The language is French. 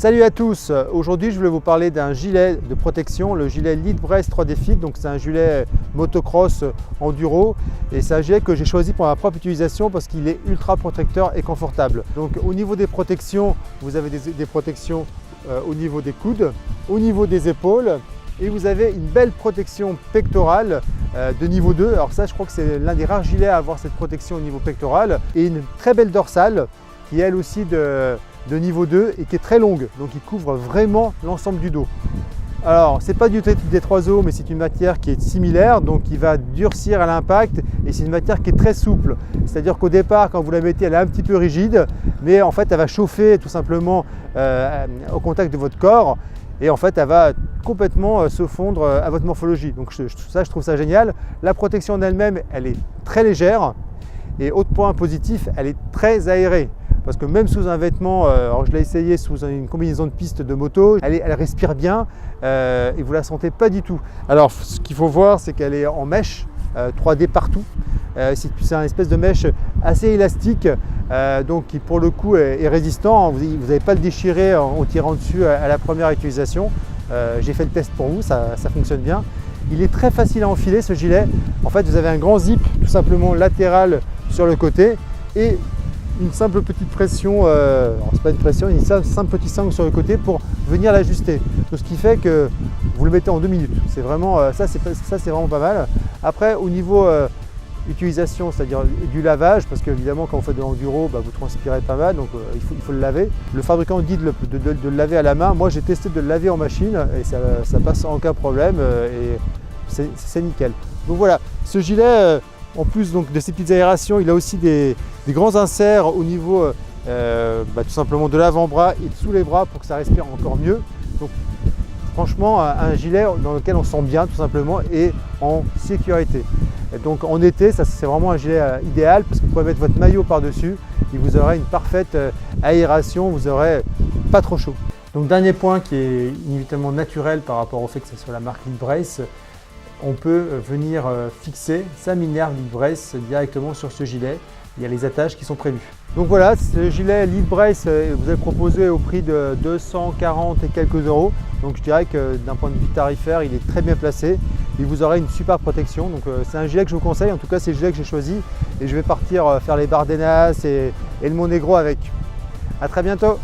Salut à tous, aujourd'hui je voulais vous parler d'un gilet de protection, le gilet Leadbrace 3D Fit. Donc c'est un gilet motocross enduro et c'est un gilet que j'ai choisi pour ma propre utilisation parce qu'il est ultra protecteur et confortable. Donc au niveau des protections, vous avez des protections au niveau des coudes, au niveau des épaules et vous avez une belle protection pectorale de niveau 2. Alors ça, je crois que c'est l'un des rares gilets à avoir cette protection au niveau pectoral et une très belle dorsale qui est elle aussi de niveau 2 et qui est très longue, donc il couvre vraiment l'ensemble du dos. Alors c'est pas du D3O mais c'est une matière qui est similaire, donc il va durcir à l'impact et c'est une matière qui est très souple, c'est à dire qu'au départ quand vous la mettez elle est un petit peu rigide mais en fait elle va chauffer tout simplement au contact de votre corps et en fait elle va complètement se fondre à votre morphologie. Donc je trouve ça génial. La protection en elle-même elle est très légère et autre point positif, elle est très aérée. Parce que même sous un vêtement, alors je l'ai essayé sous une combinaison de piste de moto, elle respire bien et vous ne la sentez pas du tout. Alors ce qu'il faut voir, c'est qu'elle est en mèche 3D partout. C'est un espèce de mèche assez élastique, donc qui pour le coup est résistant. Vous n'allez pas le déchirer en tirant dessus à la première utilisation. J'ai fait le test pour vous, ça fonctionne bien. Il est très facile à enfiler ce gilet. En fait, vous avez un grand zip tout simplement latéral sur le côté et une simple petite pression, c'est pas une pression, une simple petit sangle sur le côté pour venir l'ajuster. Ce qui fait que vous le mettez en 2 minutes. C'est vraiment, ça c'est vraiment pas mal. Après au niveau utilisation, c'est-à-dire du lavage, parce qu'évidemment quand vous faites de l'enduro, vous transpirez pas mal, donc il faut le laver. Le fabricant dit de le laver à la main. Moi j'ai testé de le laver en machine et ça passe sans aucun problème et c'est nickel. Donc voilà, ce gilet, en plus donc, de ces petites aérations, il a aussi des grands inserts au niveau tout simplement de l'avant-bras et de sous les bras pour que ça respire encore mieux. Donc franchement un gilet dans lequel on se sent bien tout simplement et en sécurité. Et donc en été, c'est vraiment un gilet idéal parce que vous pouvez mettre votre maillot par-dessus et vous aurez une parfaite aération, vous n'aurez pas trop chaud. Donc dernier point qui est inévitablement naturel par rapport au fait que ce soit la marque Leadbrace, on peut venir fixer sa minière Leadbrace directement sur ce gilet. Il y a les attaches qui sont prévues. Donc voilà, ce gilet Leadbrace vous est proposé au prix de 240 et quelques euros. Donc je dirais que d'un point de vue tarifaire, il est très bien placé et vous aurez une super protection. Donc c'est un gilet que je vous conseille. En tout cas, c'est le gilet que j'ai choisi et je vais partir faire les Bardenas et le Monegro avec. À très bientôt.